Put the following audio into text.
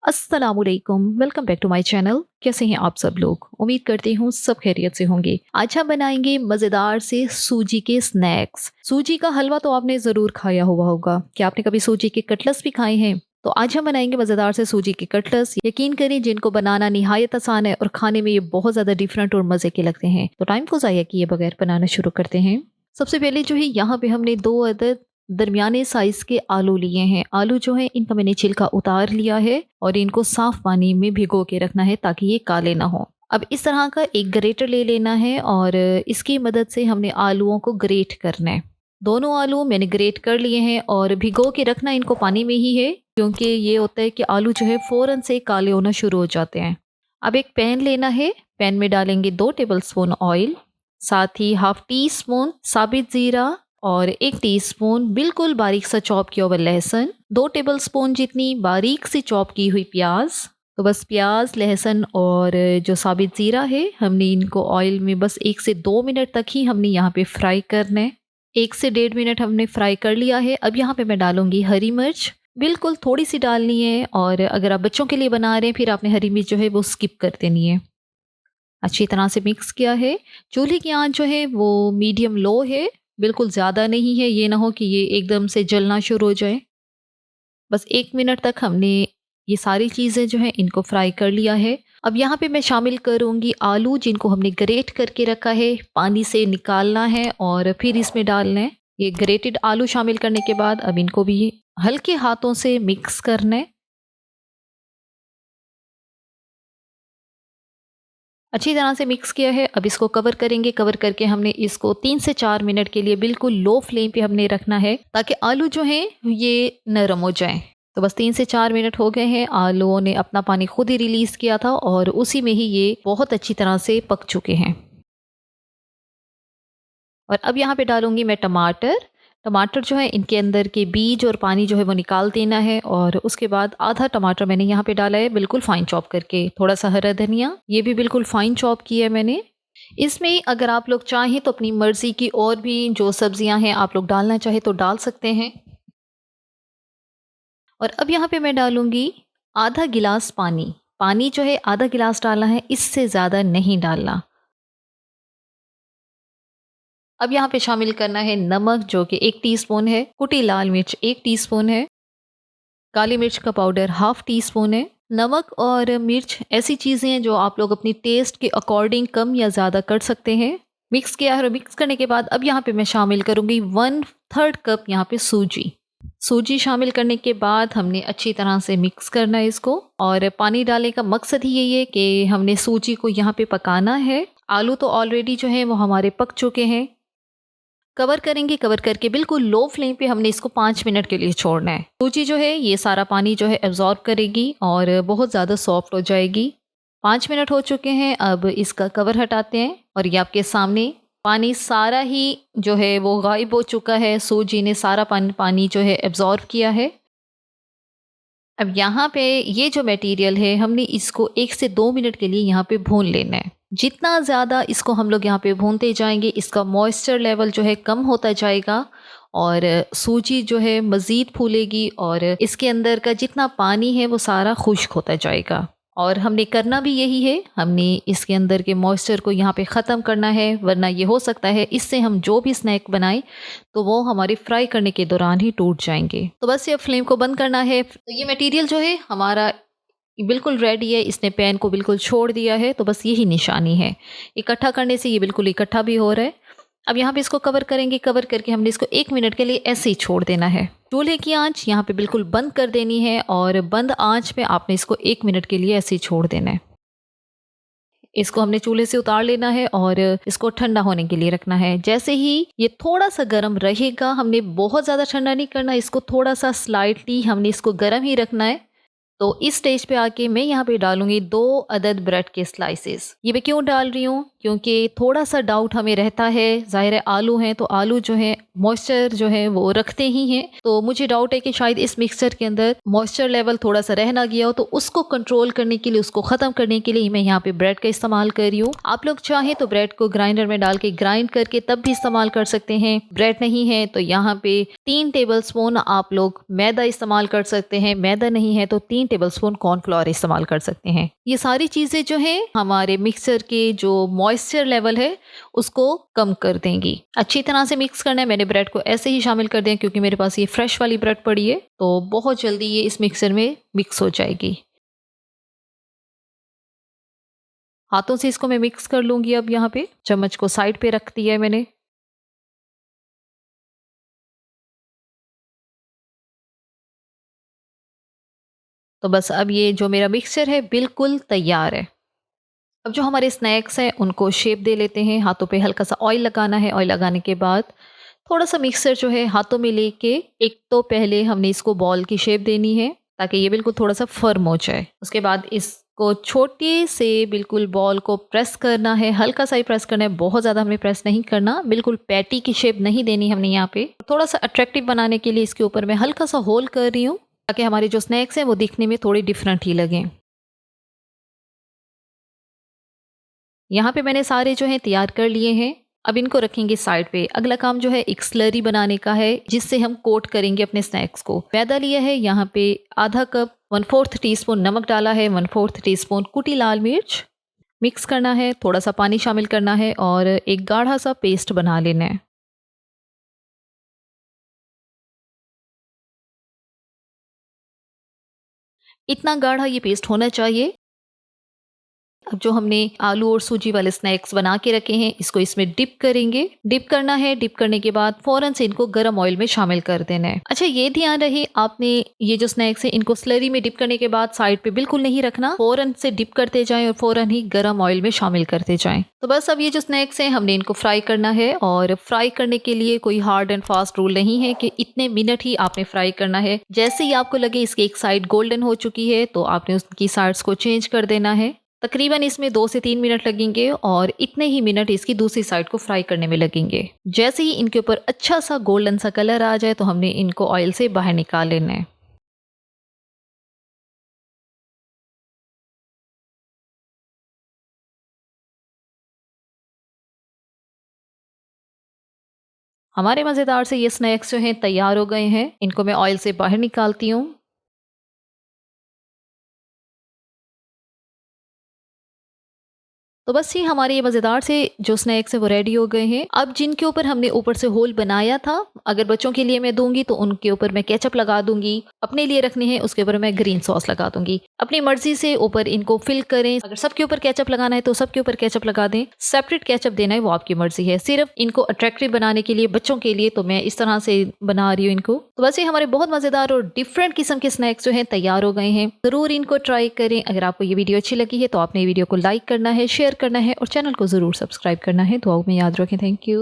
अस्सलामुअलैकुम, welcome back to my channel. कैसे हैं आप सब लोग? उम्मीद करती हूँ सब खैरियत से होंगे। आज हम बनाएंगे मज़ेदार से सूजी के स्नैक्स। सूजी का हलवा तो आपने ज़रूर खाया हुआ होगा। क्या आपने कभी सूजी के कटलेट्स भी खाए हैं? तो आज हम बनाएंगे मज़ेदार से सूजी के कटलेट्स। यकीन करें, जिनको बनाना निहायत आसान है और खाने में ये बहुत ज़्यादा डिफरेंट और मज़े के लगते हैं। तो टाइम को ज़ाया किए बगैर बनाना शुरू करते हैं। सबसे पहले जो है यहाँ पे हमने 2 अदद दरमियाने साइज के आलू लिए हैं। आलू जो है इनका मैंने छिलका उतार लिया है और इनको साफ पानी में भिगो के रखना है ताकि ये काले ना हो। अब इस तरह का एक ग्रेटर ले लेना है और इसकी मदद से हमने आलूओं को ग्रेट करना है। दोनों आलू मैंने ग्रेट कर लिए हैं और भिगो के रखना इनको पानी में ही है, क्योंकि ये होता है कि आलू जो है फ़ौरन से काले होना शुरू हो जाते हैं। अब एक पैन लेना है। पैन में डालेंगे 2 टेबलस्पून ऑयल, साथ ही हाफ टी स्पून साबित ज़ीरा और 1 टीस्पून बिल्कुल बारीक सा चॉप किया हुआ लहसुन, 2 टेबलस्पून जितनी बारीक सी चॉप की हुई प्याज। तो बस प्याज, लहसुन और जो साबित ज़ीरा है, हमने इनको ऑयल में बस 1 से 2 मिनट तक ही हमने यहाँ पे फ्राई करना है। 1 से 1.5 मिनट हमने फ्राई कर लिया है। अब यहाँ पे मैं डालूंगी हरी मिर्च, बिल्कुल थोड़ी सी डालनी है। और अगर आप बच्चों के लिए बना रहे हैं फिर आपने हरी मिर्च जो है वो स्किप कर देनी है। अच्छी तरह से मिक्स किया है। चूल्हे की आंच जो है वो मीडियम लो है, बिल्कुल ज़्यादा नहीं है। ये ना हो कि ये एकदम से जलना शुरू हो जाए। बस 1 मिनट तक हमने ये सारी चीज़ें जो हैं इनको फ्राई कर लिया है। अब यहाँ पे मैं शामिल करूँगी आलू, जिनको हमने ग्रेट करके रखा है। पानी से निकालना है और फिर इसमें डालना है। ये ग्रेटेड आलू शामिल करने के बाद अब इनको भी हल्के हाथों से मिक्स करना है। अच्छी तरह से मिक्स किया है। अब इसको कवर करेंगे। कवर करके हमने इसको 3 से 4 मिनट के लिए बिल्कुल लो फ्लेम पे हमने रखना है, ताकि आलू जो हैं ये नरम हो जाएं। तो बस 3 से 4 मिनट हो गए हैं। आलूओं ने अपना पानी खुद ही रिलीज किया था और उसी में ही ये बहुत अच्छी तरह से पक चुके हैं। और अब यहाँ पे डालूंगी मैं टमाटर। टमाटर जो है इनके अंदर के बीज और पानी जो है वो निकाल देना है। और उसके बाद आधा टमाटर मैंने यहाँ पे डाला है बिल्कुल फाइन चॉप करके। थोड़ा सा हरा धनिया, ये भी बिल्कुल फाइन चॉप किया है मैंने। इसमें अगर आप लोग चाहें तो अपनी मर्जी की और भी जो सब्जियां हैं आप लोग डालना चाहे तो डाल सकते हैं। और अब यहाँ पे मैं डालूंगी आधा गिलास पानी। पानी जो है आधा गिलास डालना है, इससे ज़्यादा नहीं डालना। अब यहाँ पे शामिल करना है नमक, जो कि 1 टीस्पून है। कुटी लाल मिर्च 1 टीस्पून है। काली मिर्च का पाउडर हाफ टी स्पून है। नमक और मिर्च ऐसी चीज़ें हैं जो आप लोग अपनी टेस्ट के अकॉर्डिंग कम या ज़्यादा कर सकते हैं। मिक्स किया है और मिक्स करने के बाद अब यहाँ पे मैं शामिल करूँगी 1/3 कप यहाँ पे सूजी। सूजी शामिल करने के बाद हमने अच्छी तरह से मिक्स करना है इसको। और पानी डालने का मकसद ही यही है कि हमने सूजी को यहाँ पे पकाना है। आलू तो ऑलरेडी जो है वो हमारे पक चुके हैं। कवर करेंगे। कवर करके बिल्कुल लो फ्लेम पे हमने इसको 5 मिनट के लिए छोड़ना है। सूजी जो है ये सारा पानी जो है एब्जॉर्ब करेगी और बहुत ज़्यादा सॉफ्ट हो जाएगी। 5 मिनट हो चुके हैं। अब इसका कवर हटाते हैं और ये आपके सामने पानी सारा ही जो है वो गायब हो चुका है। सूजी ने सारा पानी जो है एब्जॉर्ब किया है। अब यहाँ पे ये जो मटेरियल है हमने इसको 1 से 2 मिनट के लिए यहाँ पे भून लेना है। जितना ज़्यादा इसको हम लोग यहाँ पे भूनते जाएंगे, इसका मॉइस्चर लेवल जो है कम होता जाएगा और सूजी जो है मज़ीद फूलेगी और इसके अंदर का जितना पानी है वो सारा खुश्क होता जाएगा। और हमने करना भी यही है, हमने इसके अंदर के मॉइस्चर को यहाँ पे ख़त्म करना है, वरना ये हो सकता है इससे हम जो भी स्नैक बनाएं तो वो हमारे फ्राई करने के दौरान ही टूट जाएंगे। तो बस ये फ्लेम को बंद करना है। तो ये मटेरियल जो है हमारा बिल्कुल रेडी है। इसने पैन को बिल्कुल छोड़ दिया है। तो बस यही निशानी है, इकट्ठा करने से ये बिल्कुल इकट्ठा भी हो रहा है। अब यहाँ पे इसको कवर करेंगे। कवर करके हमने इसको 1 मिनट के लिए ऐसे ही छोड़ देना है। चूल्हे की आंच यहाँ पे बिल्कुल बंद कर देनी है और बंद आंच पे आपने इसको 1 मिनट के लिए ऐसे ही छोड़ देना है। इसको हमने चूल्हे से उतार लेना है और इसको ठंडा होने के लिए रखना है। जैसे ही ये थोड़ा सा गर्म रहेगा, हमने बहुत ज़्यादा ठंडा नहीं करना, इसको थोड़ा सा स्लाइटली हमने इसको गर्म ही रखना है। तो इस स्टेज पे आके मैं यहाँ पे डालूंगी 2 अदद ब्रेड के स्लाइसेस। ये मैं क्यों डाल रही हूँ, क्योंकि थोड़ा सा डाउट हमें रहता है। ज़ाहिर है आलू हैं तो आलू जो है मॉइस्चर जो है वो रखते ही हैं। तो मुझे डाउट है कि शायद इस मिक्सचर के अंदर मॉइस्चर लेवल थोड़ा सा रह ना गया हो, तो उसको कंट्रोल करने के लिए, उसको ख़त्म करने के लिए मैं यहाँ पे ब्रेड का इस्तेमाल कर रही हूँ। आप लोग चाहें तो ब्रेड को ग्राइंडर में डाल के ग्राइंड करके तब भी इस्तेमाल कर सकते हैं। ब्रेड नहीं है तो यहाँ पे 3 टेबल स्पून आप लोग मैदा इस्तेमाल कर सकते हैं। मैदा नहीं है तो 3 टेबलस्पून कॉर्नफ्लोर इस्तेमाल कर सकते हैं। ये सारी चीज़ें जो हैं हमारे मिक्सर के जो मॉइस्चर लेवल है उसको कम कर देंगी। अच्छी तरह से मिक्स करना है। मैंने ब्रेड को ऐसे ही शामिल कर दिया क्योंकि मेरे पास ये फ्रेश वाली ब्रेड पड़ी है, तो बहुत जल्दी ये इस मिक्सर में मिक्स हो जाएगी। हाथों से इसको मैं मिक्स कर लूँगी। अब यहाँ पे चम्मच को साइड पे रख दिया है मैंने। तो बस अब ये जो मेरा मिक्सचर है बिल्कुल तैयार है। अब जो हमारे स्नैक्स हैं उनको शेप दे लेते हैं। हाथों पे हल्का सा ऑयल लगाना है। ऑयल लगाने के बाद थोड़ा सा मिक्सचर जो है हाथों में लेके एक तो पहले हमने इसको बॉल की शेप देनी है ताकि ये बिल्कुल थोड़ा सा फर्म हो जाए। उसके बाद इसको छोटे से बिल्कुल बॉल को प्रेस करना है। हल्का सा ही प्रेस करना है, बहुत ज़्यादा हमें प्रेस नहीं करना। बिल्कुल पैटी की शेप नहीं देनी हमने यहाँ पे। थोड़ा सा अट्रैक्टिव बनाने के लिए इसके ऊपर मैं हल्का सा होल कर रही हूँ ताकि हमारे जो स्नैक्स हैं वो दिखने में थोड़े डिफरेंट ही लगें। यहाँ पे मैंने सारे जो हैं तैयार कर लिए हैं। अब इनको रखेंगे साइड पे। अगला काम जो है एक स्लरी बनाने का है जिससे हम कोट करेंगे अपने स्नैक्स को। मैदा लिया है यहाँ पे आधा कप, 1/4 टीस्पून नमक डाला है, 1/4 टीस्पून कुटी लाल मिर्च। मिक्स करना है, थोड़ा सा पानी शामिल करना है और एक गाढ़ा सा पेस्ट बना लेना है। इतना गाढ़ा ये पेस्ट होना चाहिए। अब जो हमने आलू और सूजी वाले स्नैक्स बना के रखे हैं इसको इसमें डिप करेंगे। डिप करना है। डिप करने के बाद फौरन से इनको गर्म ऑयल में शामिल कर देना है। अच्छा, ये ध्यान रहे आपने ये जो स्नैक्स है इनको स्लरी में डिप करने के बाद साइड पे बिल्कुल नहीं रखना। फौरन से डिप करते जाएं और फौरन ही गर्म ऑयल में शामिल करते जाएं। तो बस अब ये जो स्नैक्स हैं हमने इनको फ्राई करना है और फ्राई करने के लिए कोई हार्ड एंड फास्ट रूल नहीं है कि इतने मिनट ही आपने फ्राई करना है। जैसे ही आपको लगे इसकी एक साइड गोल्डन हो चुकी है तो आपने उसकी साइड्स को चेंज कर देना है। तकरीबन इसमें 2 से 3 मिनट लगेंगे और इतने ही मिनट इसकी दूसरी साइड को फ्राई करने में लगेंगे। जैसे ही इनके ऊपर अच्छा सा गोल्डन सा कलर आ जाए तो हमने इनको ऑयल से बाहर निकाल लेना है। हमारे मज़ेदार से ये स्नैक्स जो हैं तैयार हो गए हैं। इनको मैं ऑयल से बाहर निकालती हूँ। तो बस ही हमारे ये मज़ेदार से जो स्नैक्स हैं वो रेडी हो गए हैं। अब जिनके ऊपर हमने ऊपर से होल बनाया था, अगर बच्चों के लिए मैं दूंगी तो उनके ऊपर मैं केचप लगा दूंगी। अपने लिए रखने हैं उसके ऊपर मैं ग्रीन सॉस लगा दूंगी। अपनी मर्जी से ऊपर इनको फिल करें। अगर सबके ऊपर केचप लगाना है तो सबके ऊपर केचप लगा दें। सेपरेट केचप देना है वो आपकी मर्जी है। सिर्फ इनको अट्रैक्टिव बनाने के लिए बच्चों के लिए तो मैं इस तरह से बना रही हूँ इनको। तो वैसे हमारे बहुत मज़ेदार और डिफरेंट किस्म के स्नैक्स जो हैं तैयार हो गए हैं। ज़रूर इनको ट्राई करें। अगर आपको ये वीडियो अच्छी लगी है तो आपने वीडियो को लाइक करना है, शेयर करना है और चैनल को ज़रूर सब्सक्राइब करना है। दुआओं में याद रखें। Thank you.